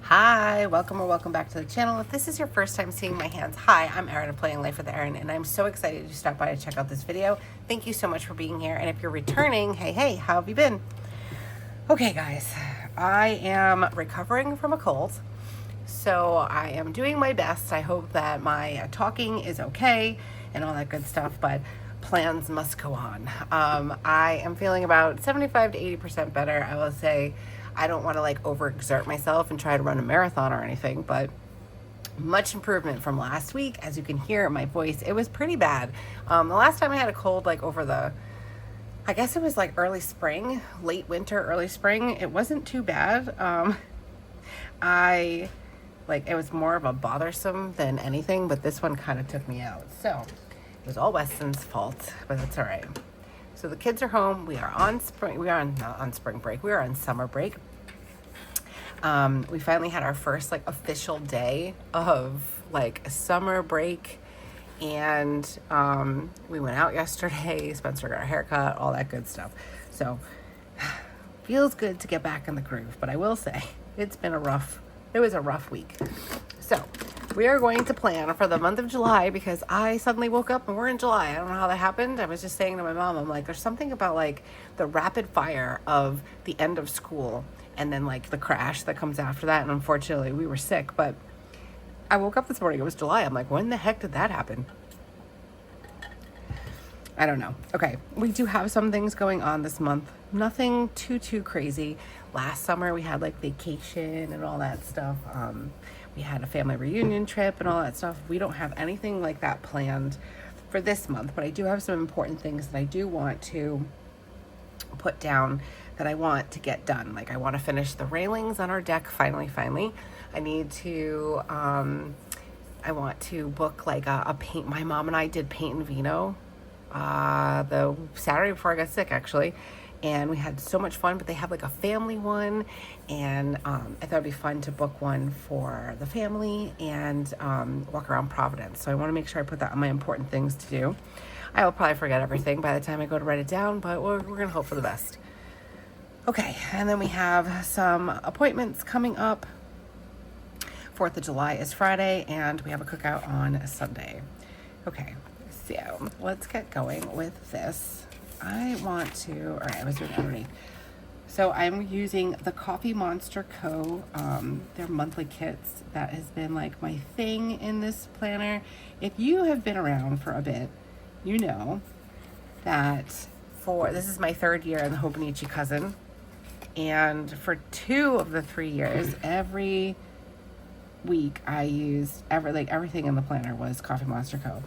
Hi, welcome or welcome back to the channel. If this is your first time seeing my hands, hi, I'm Erin of Planning Life with Erin, and I'm so excited to stop by to check out this video. Thank you so much for being here, and if you're returning, hey, how have you been? Okay, guys, I am recovering from a cold, so I am doing my best. I hope that my talking is okay and all that good stuff, but plans must go on. I am feeling about 75 to 80% better. I will say I don't want to like overexert myself and try to run a marathon or anything, but much improvement from last week. As you can hear in my voice, it was pretty bad. The last time I had a cold, like over I guess it was like early spring, late winter, early spring. It wasn't too bad. It was more of a bothersome than anything, but this one kind of took me out. So it was all Weston's fault, but that's all right. So the kids are home. We are on not on spring break. We are on summer break. We finally had our first like official day of like summer break, and we went out yesterday. Spencer got a haircut, all that good stuff. So feels good to get back in the groove. But I will say it was a rough week. So we are going to plan for the month of July because I suddenly woke up and we're in July. I don't know how that happened. I was just saying to my mom, I'm like, there's something about like the rapid fire of the end of school and then like the crash that comes after that. And unfortunately we were sick, but I woke up this morning, it was July. I'm like, when the heck did that happen? I don't know. Okay, we do have some things going on this month. Nothing too crazy. Last summer we had like vacation and all that stuff. We had a family reunion trip and all that stuff. We don't have anything like that planned for this month, but I do have some important things that I do want to put down that I want to get done. Like I want to finish the railings on our deck finally. I need to, I want to book like a paint. My mom and I did paint and vino the Saturday before I got sick, actually, and we had so much fun. But they have like a family one, and I thought it'd be fun to book one for the family and walk around Providence. So I want to make sure I put that on my important things to do. I will probably forget everything by the time I go to write it down, but we're gonna hope for the best. Okay, and then we have some appointments coming up. 4th of July is Friday, and we have a cookout on Sunday. Okay, so let's get going with this. I was doing it underneath. So I'm using TheCoffeeMonsterzCo, their monthly kits. That has been like my thing in this planner. If you have been around for a bit, you know that this is my 3rd year in the Hobonichi cousin. And for 2 of the 3 years, every week I used everything in the planner was TheCoffeeMonsterzCo.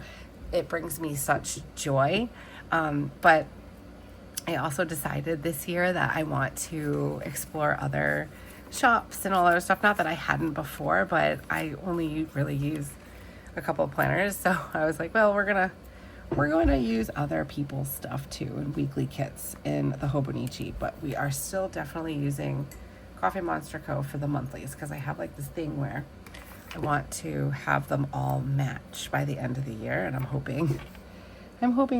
It brings me such joy. But I also decided this year that I want to explore other shops and all other stuff. Not that I hadn't before, but I only really use a couple of planners. So I was like, well, we're going to use other people's stuff too and weekly kits in the Hobonichi. But we are still definitely using TheCoffeeMonsterzCo for the monthlies because I have like this thing where I want to have them all match by the end of the year, and I'm hoping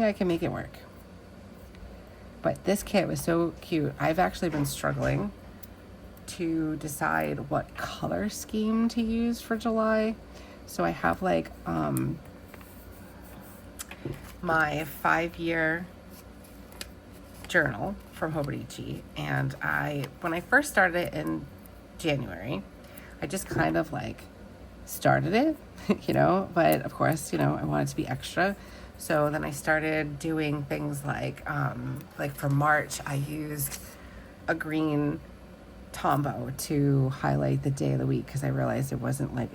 I can make it work. But this kit was so cute. I've actually been struggling to decide what color scheme to use for July. So I have like my 5-year journal from Hobonichi, and when I first started it in January, I just kind of like started it, but of course, I wanted to be extra. So then I started doing things like for March, I used a green Tombow to highlight the day of the week because I realized it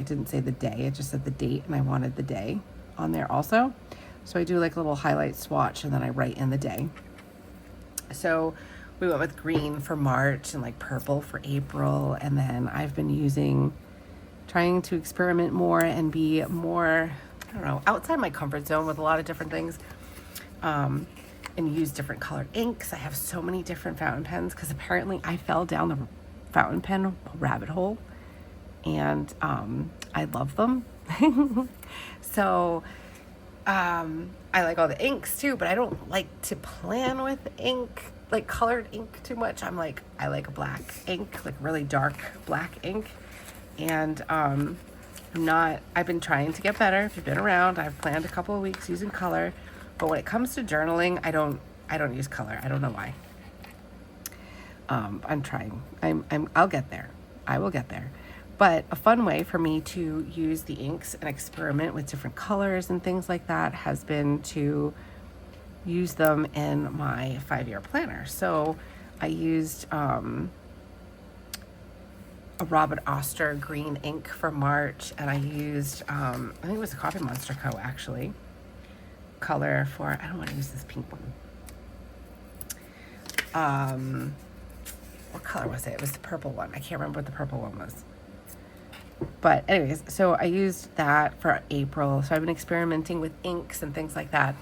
didn't say the day, it just said the date, and I wanted the day on there also. So I do like a little highlight swatch and then I write in the day. So we went with green for March and like purple for April, and then I've been trying to experiment more and be more, outside my comfort zone with a lot of different things, and use different colored inks. I have so many different fountain pens because apparently I fell down the fountain pen rabbit hole, and I love them. So I like all the inks too, but I don't like to plan with ink, like colored ink too much. I like a black ink, like really dark black ink. And I've been trying to get better. If you've been around, I've planned a couple of weeks using color, but when it comes to journaling, I don't use color. I don't know why. I'm trying. I'll get there. I will get there. But a fun way for me to use the inks and experiment with different colors and things like that has been to use them in my 5-year planner. So I used a Robin Oster green ink for March, and I used, I think it was the TheCoffeeMonsterzCo actually, color for, I don't want to use this pink one. What color was it? It was the purple one. I can't remember what the purple one was. But anyways, so I used that for April. So I've been experimenting with inks and things like that.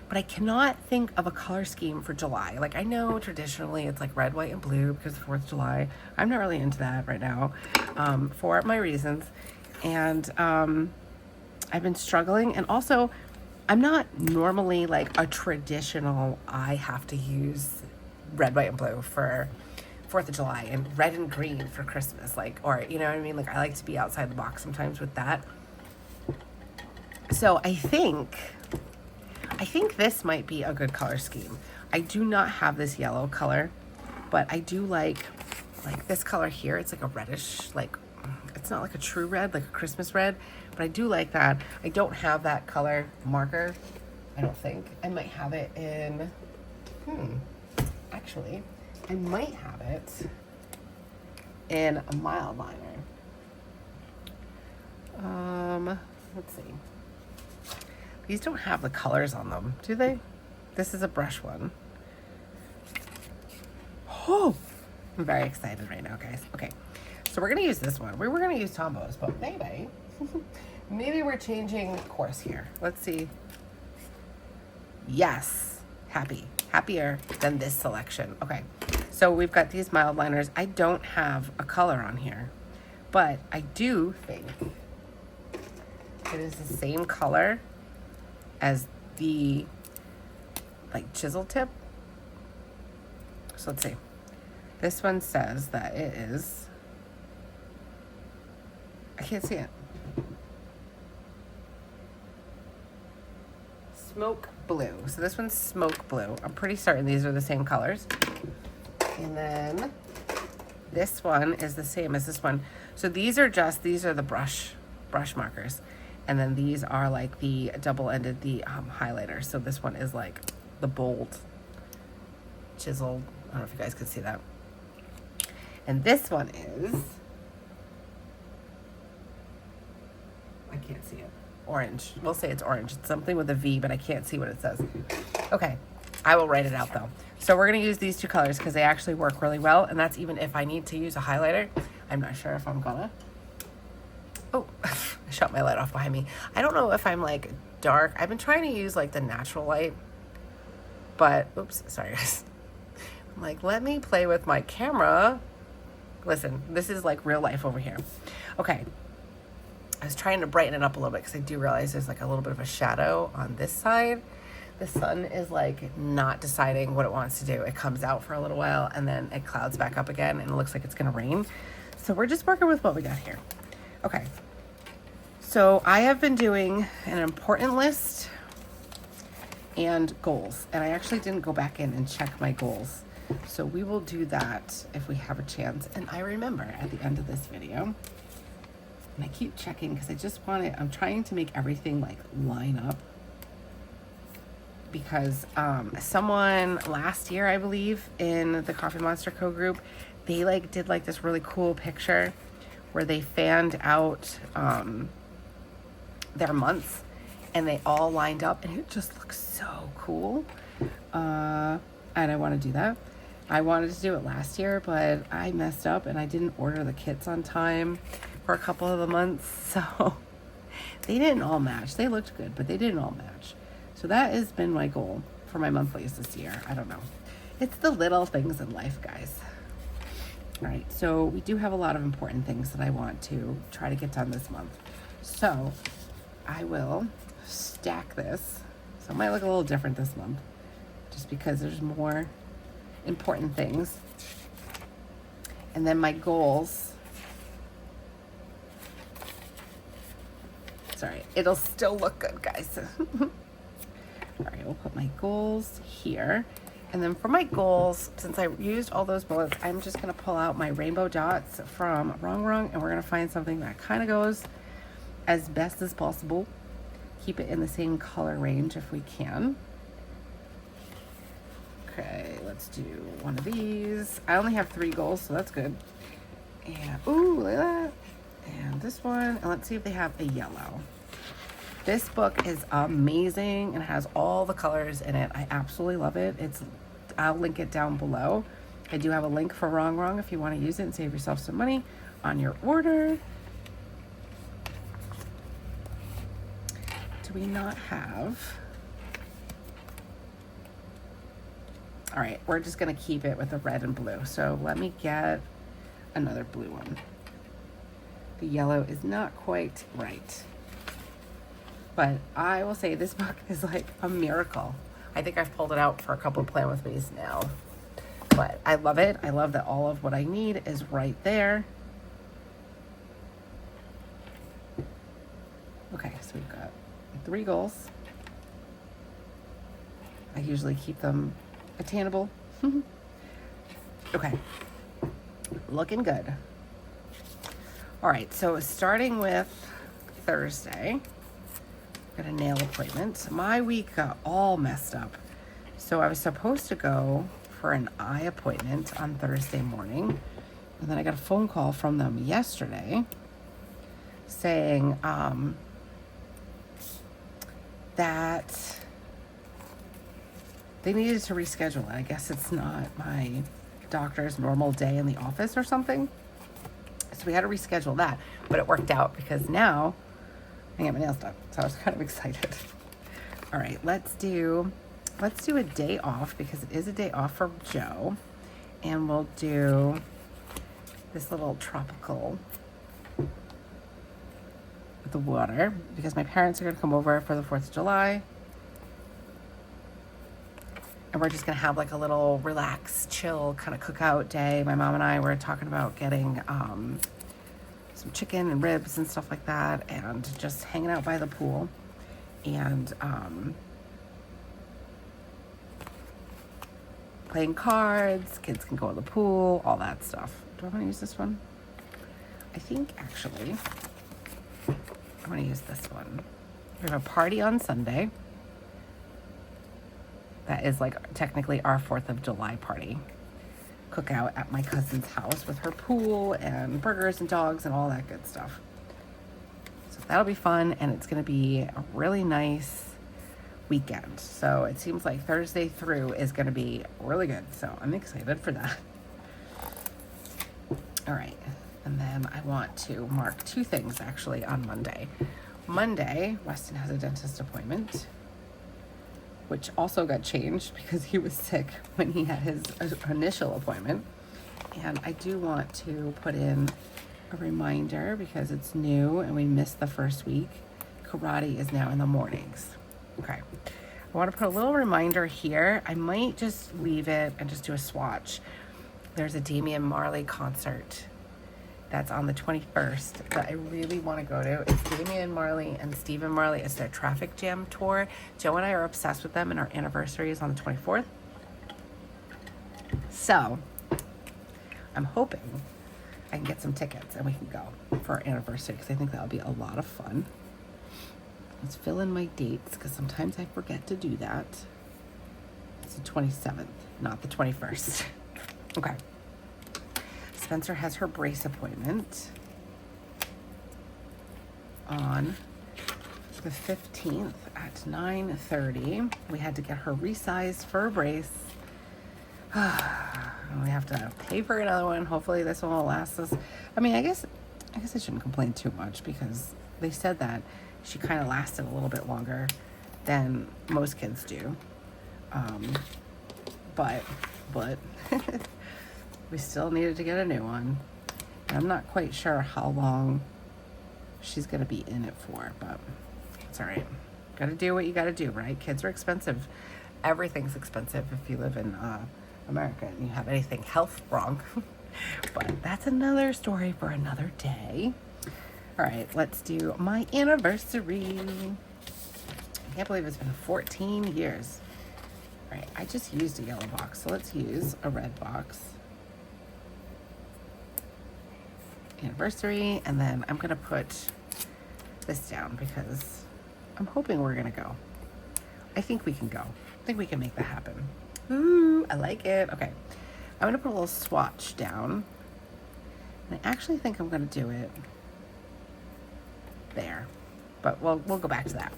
But I cannot think of a color scheme for July. Like, I know traditionally it's like red, white, and blue because the 4th of July. I'm not really into that right now for my reasons. And I've been struggling. And also, I'm not normally like a traditional, I have to use red, white, and blue for 4th of July and red and green for Christmas. Like, or, you know what I mean? Like, I like to be outside the box sometimes with that. So I think this might be a good color scheme. I do not have this yellow color, but I do like this color here. It's like a reddish, like, it's not like a true red, like a Christmas red, but I do like that. I don't have that color marker, I don't think. I might have it in, actually, I might have it in a mild liner. Let's see. These don't have the colors on them, do they? This is a brush one. Oh, I'm very excited right now, guys. Okay, so we're gonna use this one. We were gonna use Tombows, but maybe we're changing course here. Let's see. Yes, happier than this selection. Okay, so we've got these mild liners. I don't have a color on here, but I do think it is the same color as the like chisel tip. So let's see. This one says that it is, I can't see it. Smoke blue. So this one's smoke blue. I'm pretty certain these are the same colors. And then this one is the same as this one. So these are the brush markers. And then these are like the double-ended, the highlighters. So this one is like the bold chiseled. I don't know if you guys can see that. And this one is, I can't see it. Orange. We'll say it's orange. It's something with a V, but I can't see what it says. Okay, I will write it out though. So we're gonna use these two colors because they actually work really well. And that's even if I need to use a highlighter. I'm not sure if I'm gonna. Oh, I shut my light off behind me. I don't know if I'm like dark. I've been trying to use like the natural light, but oops, sorry guys. I'm like, let me play with my camera. Listen, this is like real life over here. Okay, I was trying to brighten it up a little bit because I do realize there's like a little bit of a shadow on this side. The sun is like not deciding what it wants to do. It comes out for a little while and then it clouds back up again and it looks like it's gonna rain. So we're just working with what we got here. Okay, so I have been doing an important list and goals, and I actually didn't go back in and check my goals. So we will do that if we have a chance. And I remember at the end of this video, and I keep checking because I just want it, I'm trying to make everything like line up. Because someone last year, I believe, in the TheCoffeeMonsterzCo group, they like did like this really cool picture where they fanned out their months and they all lined up and it just looks so cool. And I want to do that. I wanted to do it last year, but I messed up and I didn't order the kits on time for a couple of the months. So they didn't all match. They looked good, but they didn't all match. So that has been my goal for my monthlies this year. I don't know. It's the little things in life, guys. All right, so we do have a lot of important things that I want to try to get done this month. So I will stack this. So it might look a little different this month just because there's more important things. And then my goals it'll still look good, guys. All right, we'll put my goals here. And then for my goals, since I used all those bullets, I'm just gonna pull out my rainbow dots from RongRong, and we're gonna find something that kind of goes as best as possible. Keep it in the same color range if we can. Okay, let's do one of these. I only have 3 goals, so that's good. And, ooh, look at that. And this one, and let's see if they have a yellow. This book is amazing and has all the colors in it. I absolutely love it. I'll link it down below. I do have a link for RongRong if you want to use it and save yourself some money on your order. Do we not have? All right, we're just gonna keep it with the red and blue. So let me get another blue one. The yellow is not quite right. But I will say this book is like a miracle. I think I've pulled it out for a couple of Plan With Me's now. But I love it. I love that all of what I need is right there. Okay, so we've got 3 goals. I usually keep them attainable. Okay, looking good. All right, so starting with Thursday, got a nail appointment. My week got all messed up. So I was supposed to go for an eye appointment on Thursday morning. And then I got a phone call from them yesterday saying that they needed to reschedule it. I guess it's not my doctor's normal day in the office or something. So we had to reschedule that. But it worked out because now I get my nails done, so I was kind of excited. All right, let's do a day off because it is a day off for Joe, and we'll do this little tropical with the water because my parents are gonna come over for the 4th of July, and we're just gonna have like a little relaxed, chill kind of cookout day. My mom and I were talking about getting some chicken and ribs and stuff like that, and just hanging out by the pool and playing cards. Kids can go in the pool, all that stuff. Do I want to use this one? I think actually I'm going to use this one. We have a party on Sunday. That is like technically our 4th of July party. Cookout at my cousin's house with her pool and burgers and dogs and all that good stuff. So that'll be fun, and it's going to be a really nice weekend. So it seems like Thursday through is going to be really good. So I'm excited for that. All right. And then I want to mark 2 things actually on Monday. Monday, Weston has a dentist appointment, which also got changed because he was sick when he had his initial appointment. And I do want to put in a reminder because it's new and we missed the first week. Karate is now in the mornings. Okay. I want to put a little reminder here. I might just leave it and just do a swatch. There's a Damian Marley concert that's on the 21st that I really want to go to. It's Damian Marley and Stephen Marley. It's their Traffic Jam tour. Joe and I are obsessed with them, and our anniversary is on the 24th. So I'm hoping I can get some tickets and we can go for our anniversary because I think that'll be a lot of fun. Let's fill in my dates because sometimes I forget to do that. It's the 27th, not the 21st. Okay. Spencer has her brace appointment on the 15th at 9:30. We had to get her resized for a brace. We have to pay for another one. Hopefully this one will last us. I mean, I guess I shouldn't complain too much because they said that she kind of lasted a little bit longer than most kids do. But we still needed to get a new one. And I'm not quite sure how long she's going to be in it for, but it's all right. Got to do what you got to do, right? Kids are expensive. Everything's expensive if you live in America and you have anything health wrong. But that's another story for another day. All right, let's do my anniversary. I can't believe it's been 14 years. All right, I just used a yellow box, so let's use a red box. Anniversary, and then I'm gonna put this down because I'm hoping we're gonna go. I think we can go. I think we can make that happen. Ooh, I like it. Okay, I'm gonna put a little swatch down. And I actually think I'm gonna do it there, but we'll go back to that.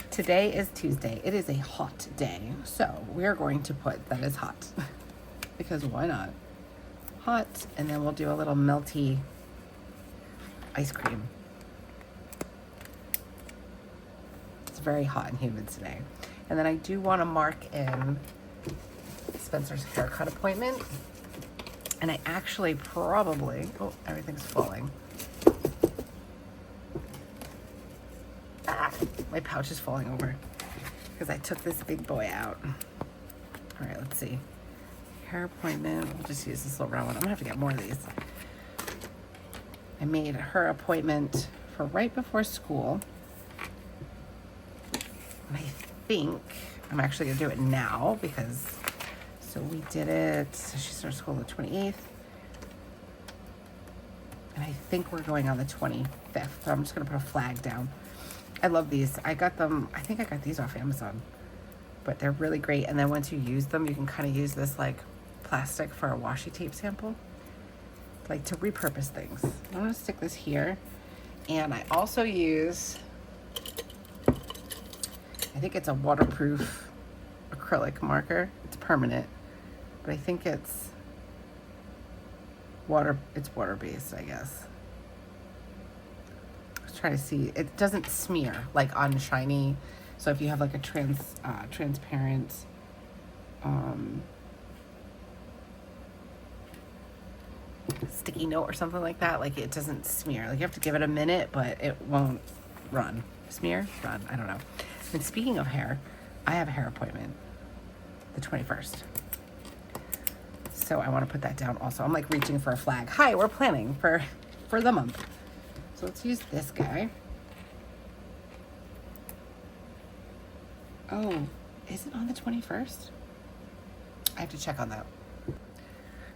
Today is Tuesday. It is a hot day, so we're going to put that is hot because why not? Hot, and then we'll do a little melty ice cream. It's very hot and humid today. And then I do want to mark in Spencer's haircut appointment. And I actually probably, oh, everything's falling. Ah, my pouch is falling over because I took this big boy out. All right, let's see. Hair appointment, we'll just use this little round one. I'm gonna have to get more of these. I made her appointment for right before school. And I think I'm actually gonna do it now because, so we did it, so she starts school on the 28th. And I think we're going on the 25th. So I'm just gonna put a flag down. I love these. I got them, I think I got these off Amazon. But they're really great. And then once you use them, you can kind of use this like plastic for a washi tape sample. Like to repurpose things. I'm gonna stick this here. And I also use, I think it's a waterproof acrylic marker. It's permanent, but I think it's water-based, I guess. Let's try to see. It doesn't smear like on shiny. So if you have like a transparent sticky note or something like that, like it doesn't smear. Like you have to give it a minute, but it won't run. Smear? Run. I don't know. And speaking of hair, I have a hair appointment the 21st. So I want to put that down also. I'm like reaching for a flag. Hi, we're planning for the month. So let's use this guy. Oh, is it on the 21st? I have to check on that.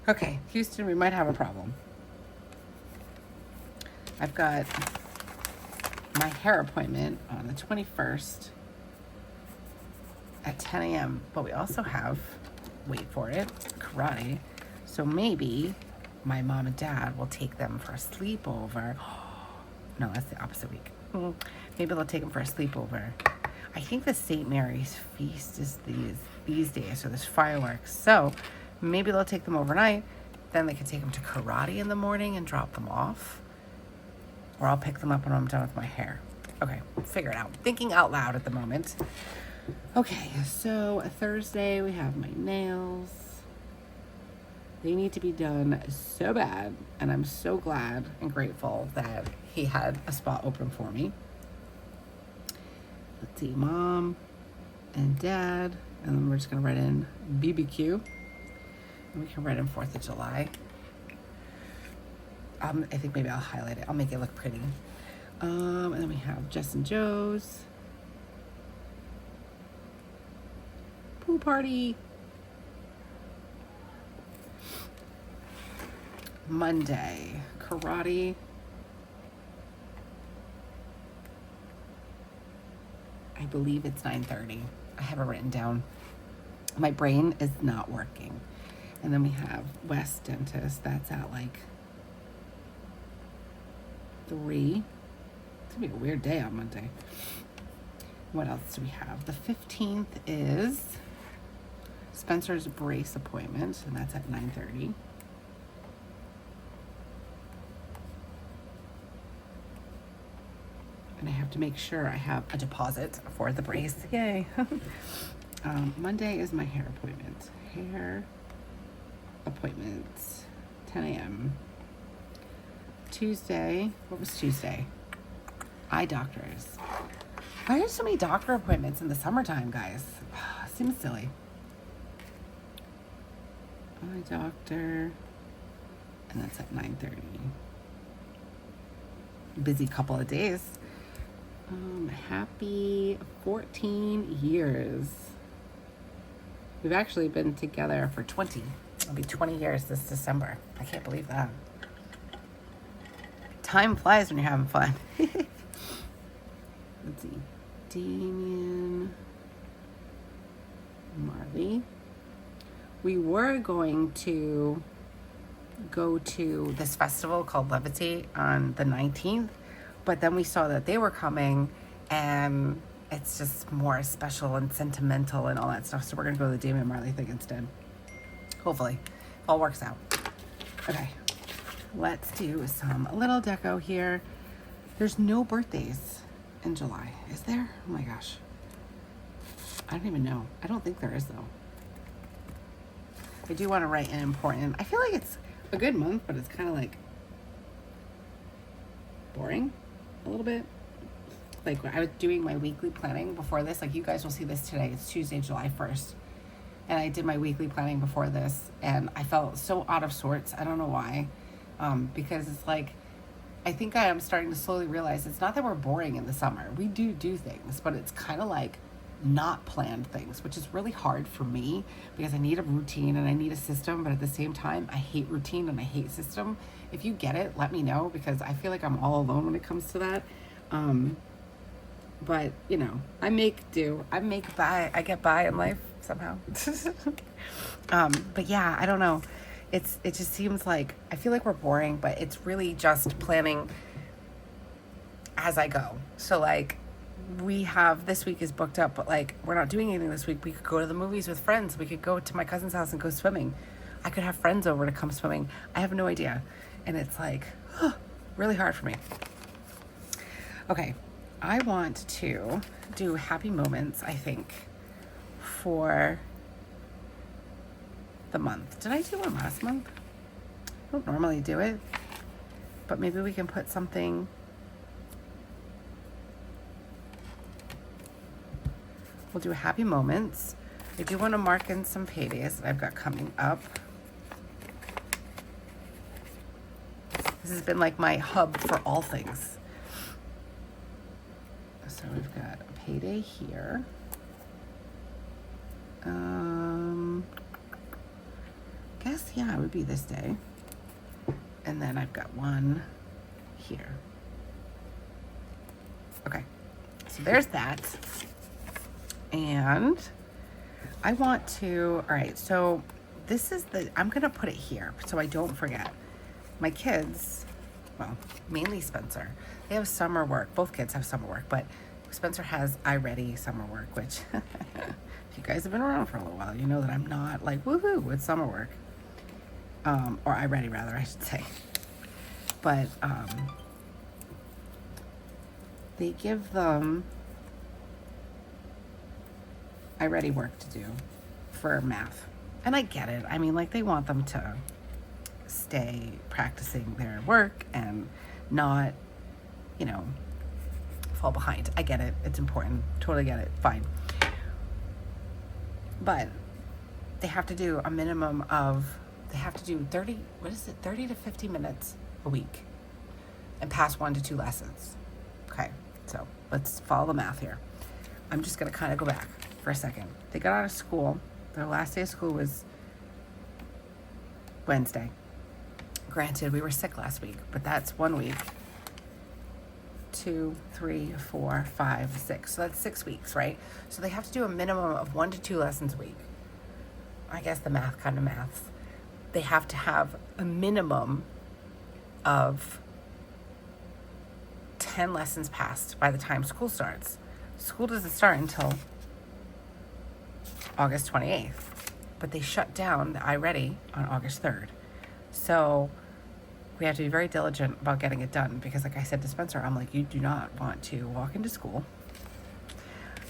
Okay, Houston, we might have a problem. I've got my hair appointment on the 21st at 10 a.m. But we also have, wait for it, karate. So maybe my mom and dad will take them for a sleepover. No, that's the opposite week. Maybe they'll take them for a sleepover. I think the St. Mary's feast is these days, so there's fireworks. So maybe they'll take them overnight. Then they could take them to karate in the morning and drop them off. Or I'll pick them up when I'm done with my hair. Okay, figure it out. Thinking out loud at the moment. Okay, so a Thursday we have my nails. They need to be done so bad. And I'm so glad and grateful that he had a spot open for me. Let's see, mom and dad. And then we're just gonna write in BBQ. And we can write in 4th of July. I think maybe I'll highlight it. I'll make it look pretty. And then we have Jess and Joe's pool party. Monday, karate. I believe it's 9:30. I have it written down. My brain is not working. And then we have West Dentist. That's at like 3. It's gonna be a weird day on Monday. What else do we have? The 15th is Spencer's brace appointment, and that's at 9:30. And I have to make sure I have a deposit for the brace. Yay. Monday is my hair appointment. Hair appointments, 10 a.m. Tuesday, what was Tuesday? Eye doctors. Why are there so many doctor appointments in the summertime, guys? Seems silly. Eye doctor, and that's at 9:30. busy couple of days. Happy 14 years. We've actually been together for 20. It'll be 20 years this December. I can't believe that. Time flies when you're having fun. Let's see. Damien, Marley. We were going to go to this festival called Levitate on the 19th, but then we saw that they were coming, and it's just more special and sentimental and all that stuff. So we're gonna go to the Damien Marley thing instead. Hopefully, all works out. Okay, let's do a little deco here. There's no birthdays in July, is there? Oh my gosh, I don't even know. I don't think there is though. I do want to write an important. I feel like it's a good month, but it's kind of like boring a little bit. Like when I was doing my weekly planning before this, like you guys will see this today. It's Tuesday, July 1st. And I did my weekly planning before this, and I felt so out of sorts. I don't know why. Because it's like, I think I am starting to slowly realize it's not that we're boring in the summer. We do things, but it's kind of like not planned things, which is really hard for me because I need a routine and I need a system, but at the same time, I hate routine and I hate system. If you get it, let me know, because I feel like I'm all alone when it comes to that. But you know, I make do. I get by in life somehow. But yeah, I don't know. It just seems like, I feel like we're boring, but it's really just planning as I go. So like, we have, this week is booked up, but like, we're not doing anything this week. We could go to the movies with friends. We could go to my cousin's house and go swimming. I could have friends over to come swimming. I have no idea. And it's like, really hard for me. Okay. I want to do happy moments, I think, for the month. Did I do one last month? I don't normally do it, but maybe we can put something. We'll do happy moments. I do want to mark in some paydays that I've got coming up. This has been like my hub for all things. So we've got a payday here. Guess, yeah, it would be this day. And then I've got one here. Okay, so there's that. And I want to, all right, so this is I'm gonna put it here so I don't forget. My kids, well, mainly Spencer, they have summer work. Both kids have summer work, but Spencer has iReady summer work, which if you guys have been around for a little while, you know that I'm not like woohoo with summer work. Or iReady rather, I should say. But they give them iReady work to do for math. And I get it. I mean, like, they want them to stay practicing their work and not, you know, fall behind. I get it. It's important. Totally get it. Fine. But they have to do a minimum of, they have to do 30 to 50 minutes a week and pass 1 to 2 lessons. Okay, so let's follow the math here. I'm just going to kind of go back for a second. They got out of school. Their last day of school was Wednesday. Granted, we were sick last week, but that's 1 week. 2, 3, 4, 5, 6. So that's 6 weeks, right? So they have to do a minimum of 1 to 2 lessons a week. I guess the math kind of maths. They have to have a minimum of 10 lessons passed by the time school starts. School doesn't start until August 28th, but they shut down the iReady on August 3rd. So we have to be very diligent about getting it done, because like I said to Spencer, I'm like, you do not want to walk into school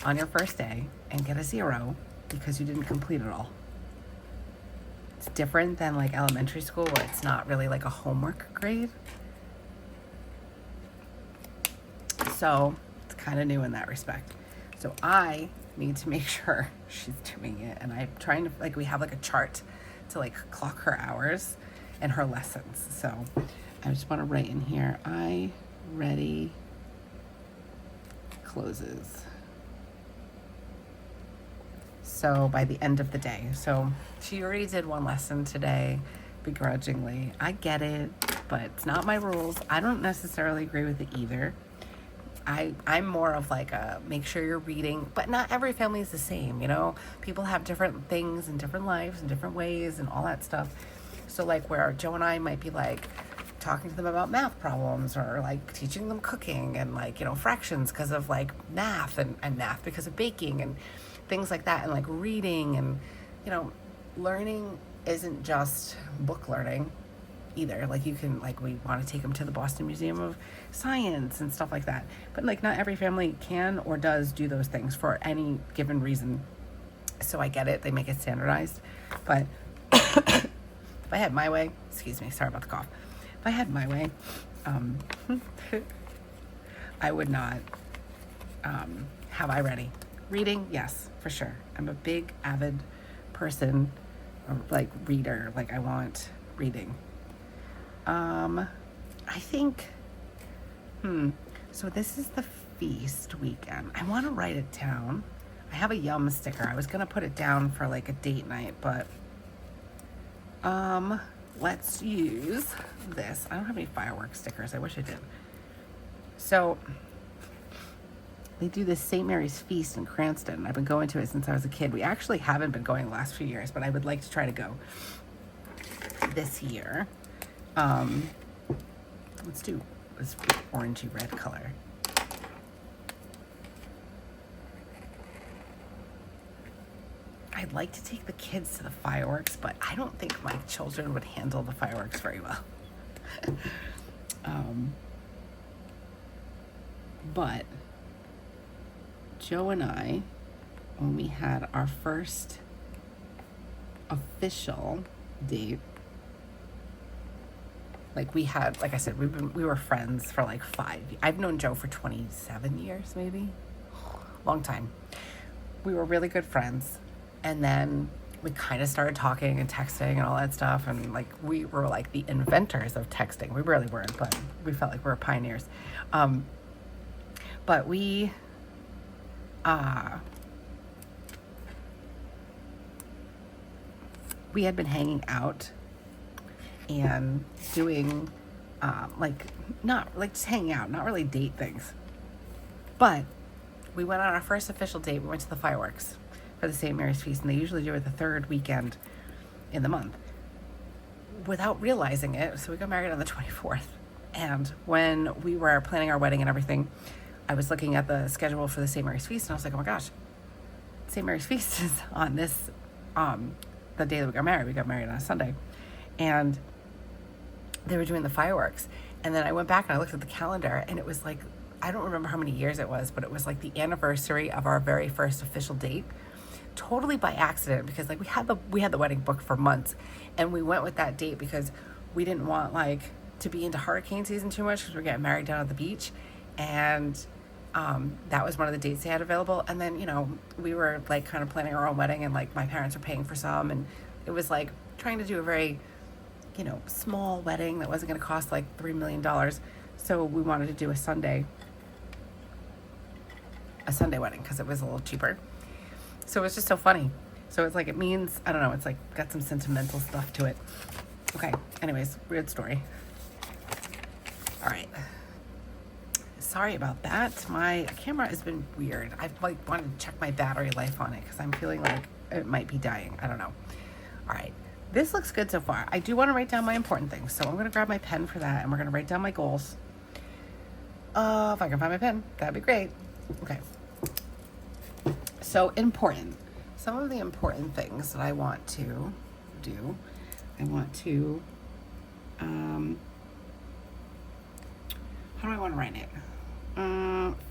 on your first day and get a 0 because you didn't complete it all. It's different than like elementary school where it's not really like a homework grade. So it's kind of new in that respect. So I need to make sure she's doing it. And I'm trying to, like, we have like a chart to like clock her hours and her lessons. So I just want to write in here, I ready, closes. So by the end of the day. So she already did one lesson today, begrudgingly. I get it, but it's not my rules. I don't necessarily agree with it either. I'm more of like a make sure you're reading, but not every family is the same, you know? People have different things and different lives and different ways and all that stuff. So like where Joe and I might be like talking to them about math problems or like teaching them cooking and like, you know, fractions because of like math and math because of baking and things like that, and like reading and, you know, learning isn't just book learning either. Like you can, like we want to take them to the Boston Museum of Science and stuff like that, but like not every family can or does do those things for any given reason. So I get it, they make it standardized, but if I had my way, excuse me, sorry about the cough, if I had my way, I would not have I ready. Reading, yes, for sure. I'm a big avid person, like reader. Like I want reading. I think, so this is the feast weekend. I want to write it down. I have a yum sticker. I was going to put it down for like a date night, but, let's use this. I don't have any fireworks stickers. I wish I did. So they do this St. Mary's Feast in Cranston. I've been going to it since I was a kid. We actually haven't been going the last few years, but I would like to try to go this year. Let's do this orangey red color. I'd like to take the kids to the fireworks, but I don't think my children would handle the fireworks very well. But Joe and I, when we had our first official date, like we had, like I said, we were friends for like 5. I've known Joe for 27 years, maybe. Long time. We were really good friends. And then we kind of started talking and texting and all that stuff. And like, we were like the inventors of texting. We really weren't, but we felt like we were pioneers. But we had been hanging out and doing like not like just hanging out, not really date things, but we went on our first official date. We went to the fireworks for the St. Mary's Feast, and they usually do it the third weekend in the month without realizing it. So we got married on the 24th, and when we were planning our wedding and everything, I was looking at the schedule for the St. Mary's Feast, and I was like, oh my gosh, St. Mary's Feast is on this the day that we got married. We got married on a Sunday, and they were doing the fireworks. And then I went back and I looked at the calendar, and it was like, I don't remember how many years it was, but it was like the anniversary of our very first official date, totally by accident, because like we had the wedding booked for months, and we went with that date because we didn't want like to be into hurricane season too much because we're getting married down at the beach, and that was one of the dates they had available. And then, you know, we were like kind of planning our own wedding, and like my parents were paying for some, and it was like trying to do a very, you know, small wedding that wasn't going to cost like $3 million. So we wanted to do a Sunday wedding because it was a little cheaper. So it was just so funny. So it's like, it means, I don't know, it's like got some sentimental stuff to it. Okay, anyways, weird story. All right. Sorry about that. My camera has been weird. I've like wanted to check my battery life on it because I'm feeling like it might be dying. I don't know. All right. This looks good so far. I do want to write down my important things. So I'm going to grab my pen for that, and we're going to write down my goals. If I can find my pen, that'd be great. Okay. So important. Some of the important things that I want to do. I want to, how do I want to write it?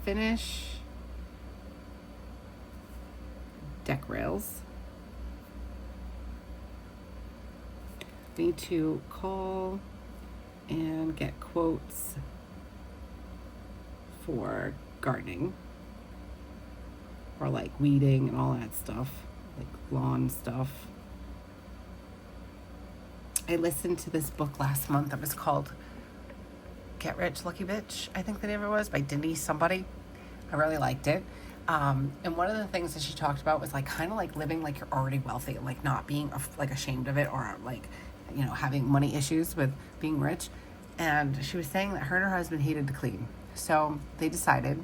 Finish deck rails. Need to call and get quotes for gardening, or like weeding and all that stuff, like lawn stuff. I listened to this book last month that was called Get Rich Lucky Bitch, I think the name of it was, by Denise somebody. I really liked it. And one of the things that she talked about was like kind of like living like you're already wealthy and like not being like ashamed of it, or like, you know, having money issues with being rich. And she was saying that her and her husband hated to clean. So they decided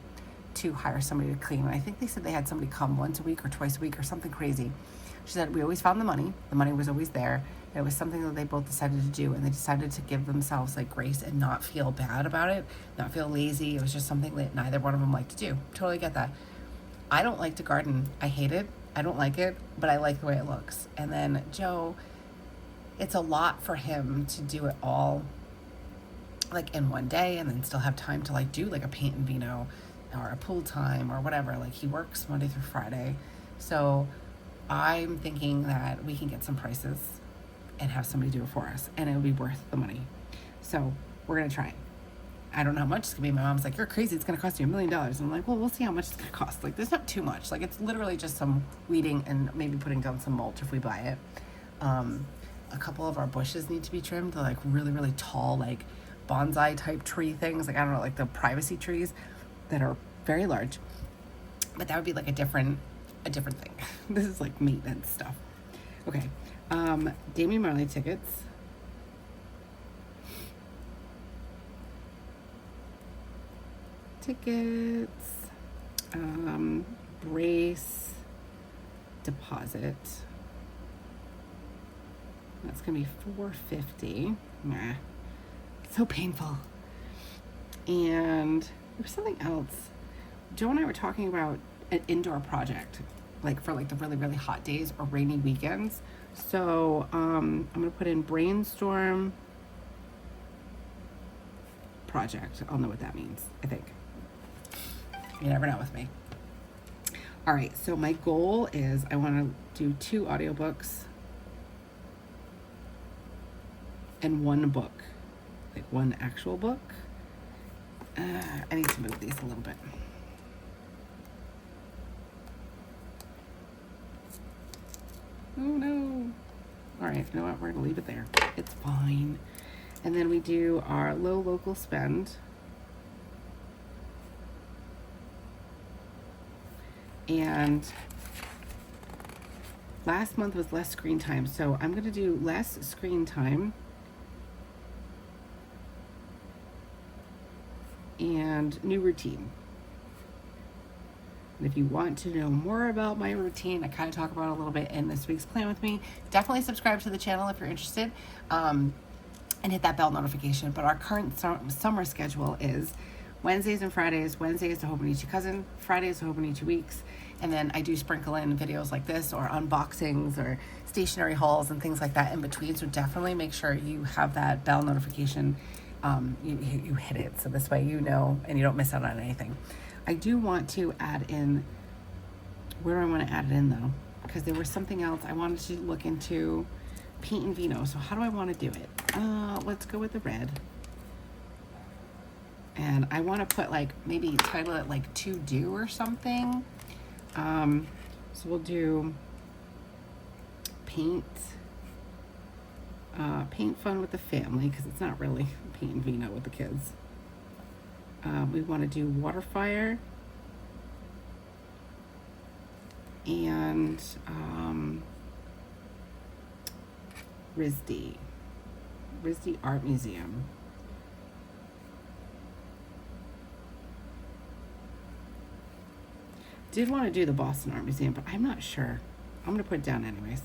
to hire somebody to clean. And I think they said they had somebody come once a week or twice a week or something crazy. She said, we always found the money. The money was always there. And it was something that they both decided to do. And they decided to give themselves like grace and not feel bad about it, not feel lazy. It was just something that neither one of them liked to do. Totally get that. I don't like to garden. I hate it. I don't like it, but I like the way it looks. And then Joe, it's a lot for him to do it all like in one day and then still have time to like do like a paint and vino or a pool time or whatever. Like he works Monday through Friday. So I'm thinking that we can get some prices and have somebody do it for us, and it would be worth the money. So we're going to try it. I don't know how much it's going to be. My mom's like, you're crazy. It's going to cost you $1 million. And I'm like, well, we'll see how much it's going to cost. Like, there's not too much. Like, it's literally just some weeding and maybe putting down some mulch if we buy it. A couple of our bushes need to be trimmed. They're like really, really tall, like bonsai type tree things. Like, I don't know, like the privacy trees that are very large. But that would be like a different thing. This is like maintenance stuff. Okay. Damian Marley tickets. Brace deposit. That's gonna be $450. Nah, so painful. And there was something else. Joe and I were talking about an indoor project, like for like the really, really hot days or rainy weekends. So I'm gonna put in brainstorm project. I'll know what that means, I think. You never know with me. All right, so my goal is I want to do 2 audiobooks and 1 book, like 1 actual book. I need to move these a little bit. Oh no. All right, you know what? We're gonna leave it there. It's fine. And then we do our low local spend. And last month was less screen time, so I'm gonna do less screen time and new routine. And if you want to know more about my routine, I kind of talk about it a little bit in this week's Plan With Me. Definitely subscribe to the channel if you're interested, and hit that bell notification. But our current summer schedule is Wednesdays and Fridays. Wednesday is the Hobonichi cousin, Friday is the Hobonichi weeks, and then I do sprinkle in videos like this or unboxings or stationery hauls and things like that in between. So definitely make sure you have that bell notification. You hit it, so this way you know and you don't miss out on anything. I do want to add in, where do I want to add it in though? Because there was something else I wanted to look into, paint and vino. So how do I want to do it? Let's go with the red. And I want to put like, maybe title it like To Do or something. So we'll do paint fun with the family, because it's not really paint and vino with the kids. We want to do water fire and RISD Art Museum. Did want to do the Boston Art Museum, but I'm not sure. I'm going to put it down anyways.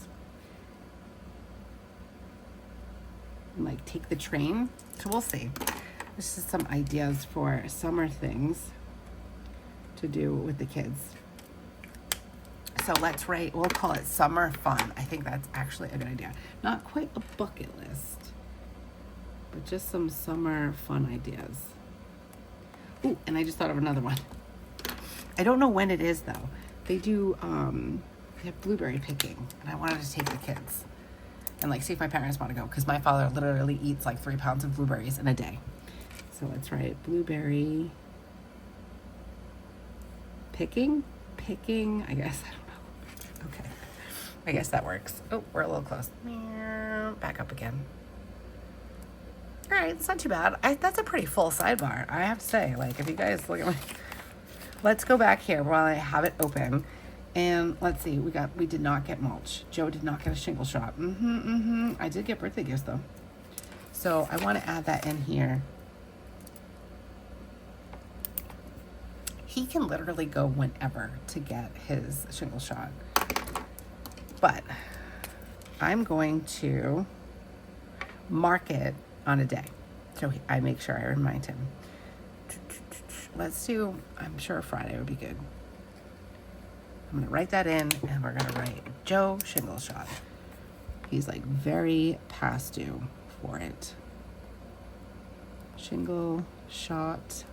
And like take the train. So we'll see. This is some ideas for summer things to do with the kids. So let's write, we'll call it summer fun. I think that's actually a good idea. Not quite a bucket list, but just some summer fun ideas. Ooh, and I just thought of another one. I don't know when it is though. They do, they have blueberry picking, and I wanted to take the kids and like see if my parents want to go, because my father literally eats like 3 pounds of blueberries in a day. So let's write blueberry picking, I guess. I don't know. Okay. I guess that works. Oh, we're a little close. Back up again. All right. right, it's not too bad. That's a pretty full sidebar, I have to say. Like, if you guys look at my... Let's go back here while I have it open. And let's see, we did not get mulch. Joe did not get a shingle shot. I did get birthday gifts, though. So I want to add that in here. He can literally go whenever to get his shingle shot. But I'm going to mark it on a day. So I make sure I remind him. Let's do, I'm sure Friday would be good. I'm going to write that in, and we're going to write Joe shingle shot. He's like very past due for it. Shingle shot.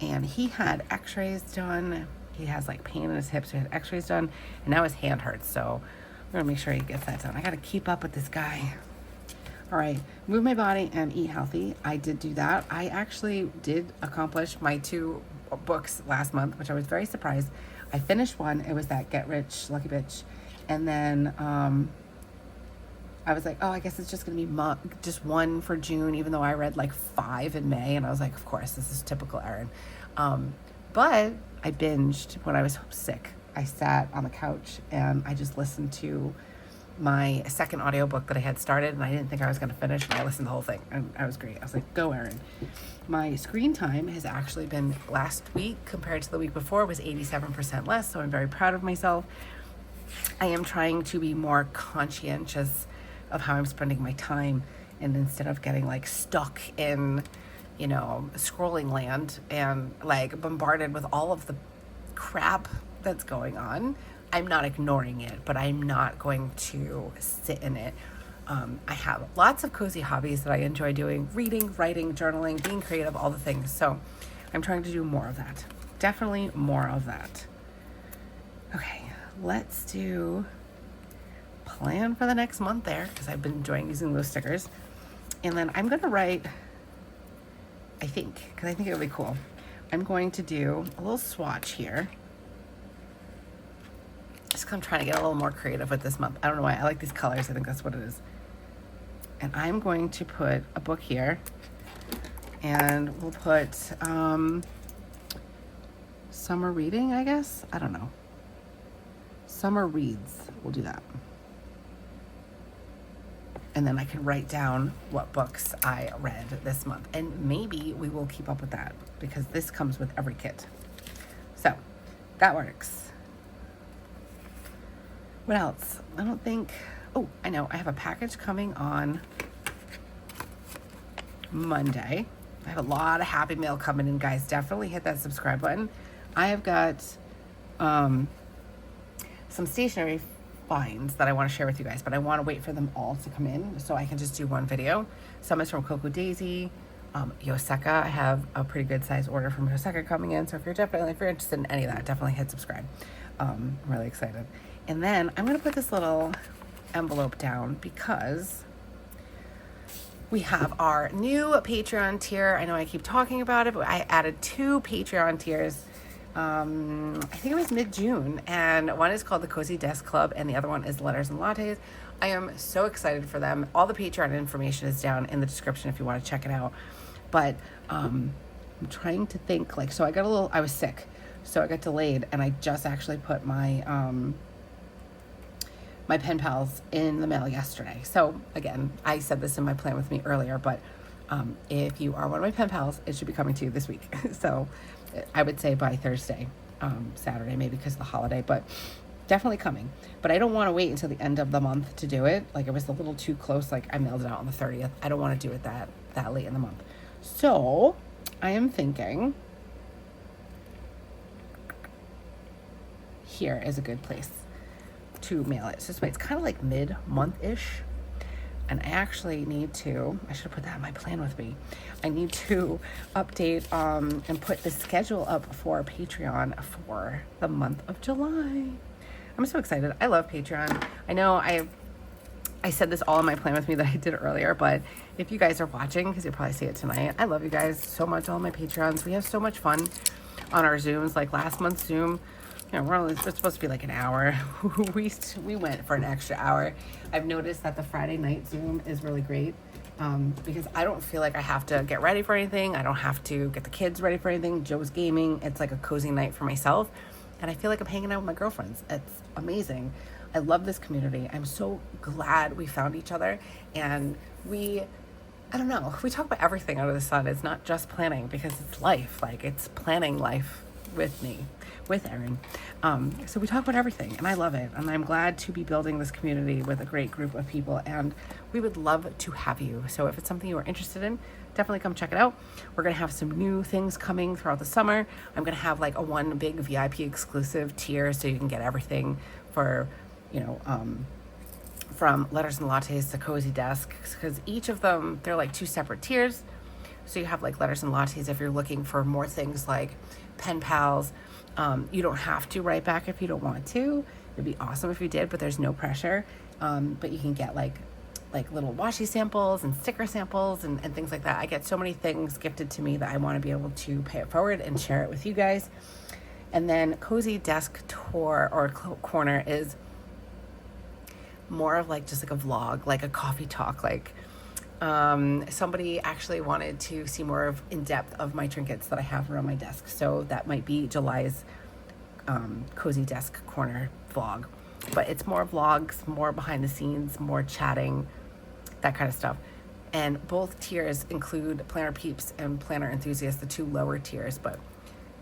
And he had x-rays done. He has like pain in his hips. So he had x-rays done, and now his hand hurts. So I'm going to make sure he gets that done. I got to keep up with this guy. All right, move my body and eat healthy. I did do that. I actually did accomplish my 2 books last month, which I was very surprised. I finished one. It was that Get Rich Lucky Bitch. And then I was like, oh, I guess it's just going to be just one for June, even though I read like 5 in May. And I was like, of course, this is typical Erin. But I binged when I was sick. I sat on the couch and I just listened to my second audiobook that I had started, and I didn't think I was going to finish, and I listened to the whole thing, and I was great. I was like, go, Erin. My screen time has actually been, last week compared to the week before, was 87% less, so I'm very proud of myself. I am trying to be more conscientious of how I'm spending my time, and instead of getting like stuck in, you know, scrolling land and like bombarded with all of the crap that's going on, I'm not ignoring it, but I'm not going to sit in it. I have lots of cozy hobbies that I enjoy doing: reading, writing, journaling, being creative, all the things. So I'm trying to do more of that. Definitely more of that. Okay, let's do plan for the next month there, because I've been enjoying using those stickers. And then I'm going to write, I think, because I think it would be cool, I'm going to do a little swatch here. Just I'm trying to get a little more creative with this month. I don't know why. I like these colors. I think that's what it is. And I'm going to put a book here. And we'll put summer reading, I guess. I don't know. Summer reads. We'll do that. And then I can write down what books I read this month. And maybe we will keep up with that, because this comes with every kit. So that works. What else? I don't think... Oh, I know. I have a package coming on Monday. I have a lot of happy mail coming in, guys. Definitely hit that subscribe button. I have got some stationery finds that I want to share with you guys, but I want to wait for them all to come in so I can just do one video. Some is from Coco Daisy, Yoseka. I have a pretty good size order from Yoseka coming in, so if you're interested in any of that, definitely hit subscribe. I'm really excited. And then I'm going to put this little envelope down because we have our new Patreon tier. I know I keep talking about it, but I added 2 Patreon tiers. I think it was mid-June, and one is called the Cozy Desk Club, and the other one is Letters and Lattes. I am so excited for them. All the Patreon information is down in the description if you want to check it out. But I'm trying to think, like, so I was sick, so I got delayed, and I just actually put my my pen pals in the mail yesterday. So again, I said this in my plan with me earlier, but if you are one of my pen pals, it should be coming to you this week. So I would say by Thursday, Saturday, maybe because of the holiday, but definitely coming. But I don't want to wait until the end of the month to do it. Like, it was a little too close. Like, I mailed it out on the 30th. I don't want to do it that late in the month. So I am thinking here is a good place to mail it. So this way, it's kind of like mid-month-ish. And I actually need to, I should have put that in my plan with me. I need to update and put the schedule up for Patreon for the month of July. I'm so excited. I love Patreon. I know I said this all in my plan with me that I did earlier, but if you guys are watching, because you'll probably see it tonight, I love you guys so much, all my Patreons. We have so much fun on our Zooms. Like last month's Zoom, you know, it's supposed to be like an hour. we went for an extra hour. I've noticed that the Friday night Zoom is really great. because I don't feel like I have to get ready for anything. I don't have to get the kids ready for anything. Joe's gaming. It's like a cozy night for myself. And I feel like I'm hanging out with my girlfriends. It's amazing. I love this community. I'm so glad we found each other. And I don't know, we talk about everything under the sun. It's not just planning, because it's life. Like, it's planning life with me, with Erin. So we talk about everything, and I love it. And I'm glad to be building this community with a great group of people, and we would love to have you. So if it's something you are interested in, definitely come check it out. We're going to have some new things coming throughout the summer. I'm going to have like a one big VIP exclusive tier, so you can get everything for, from letters and lattes to cozy desk, because each of them, they're like two separate tiers. So you have like letters and lattes if you're looking for more things like pen pals. You don't have to write back if you don't want to. It'd be awesome if you did, but there's no pressure. But you can get like little washi samples and sticker samples and things like that. I get so many things gifted to me that I want to be able to pay it forward and share it with you guys. And then cozy desk tour or corner is more of like just like a vlog, like a coffee talk. Like somebody actually wanted to see more of in depth of my trinkets that I have around my desk, so that might be July's cozy desk corner vlog. But it's more vlogs, more behind the scenes, more chatting, that kind of stuff. And both tiers include planner peeps and planner enthusiasts, the two lower tiers, but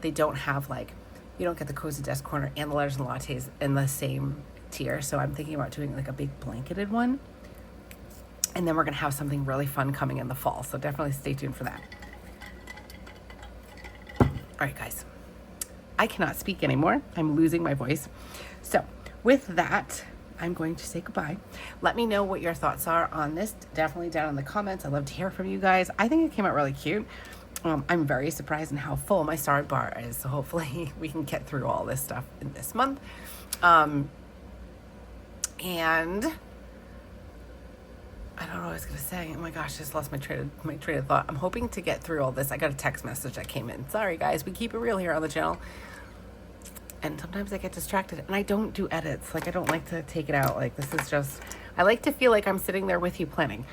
they don't have like, you don't get the cozy desk corner and the letters and lattes in the same tier. So I'm thinking about doing like a big blanketed one. And then we're going to have something really fun coming in the fall. So definitely stay tuned for that. All right, guys. I cannot speak anymore. I'm losing my voice. So with that, I'm going to say goodbye. Let me know what your thoughts are on this. Definitely down in the comments. I'd love to hear from you guys. I think it came out really cute. I'm very surprised in how full my starred bar is. So hopefully we can get through all this stuff in this month. And I don't know what I was going to say. Oh my gosh, I just lost my train of thought. I'm hoping to get through all this. I got a text message that came in. Sorry, guys. We keep it real here on the channel. And sometimes I get distracted. And I don't do edits. Like, I don't like to take it out. Like, this is just... I like to feel like I'm sitting there with you planning.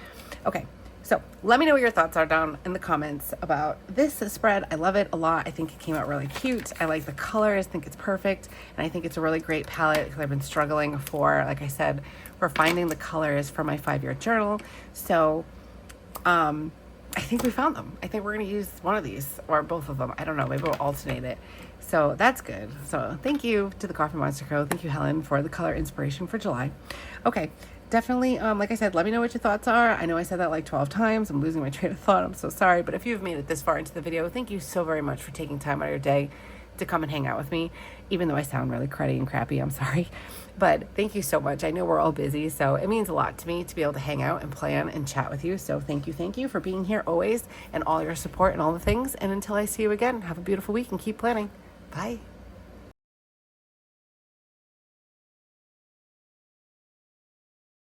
Okay. So let me know what your thoughts are down in the comments about this spread. I love it a lot. I think it came out really cute. I like the colors. I think it's perfect. And I think it's a really great palette because I've been struggling for, like I said, for finding the colors for my 5-year journal. So I think we found them. I think we're going to use one of these or both of them. I don't know. Maybe we'll alternate it. So that's good. So thank you to the Coffee Monster Co. Thank you, Helen, for the color inspiration for July. Okay. Definitely, like I said, let me know what your thoughts are. I know I said that like 12 times. I'm losing my train of thought. I'm so sorry. But if you've made it this far into the video, thank you so very much for taking time out of your day to come and hang out with me. Even though I sound really cruddy and crappy, I'm sorry. But thank you so much. I know we're all busy, so it means a lot to me to be able to hang out and plan and chat with you. So thank you for being here always and all your support and all the things. And until I see you again, have a beautiful week and keep planning. Bye.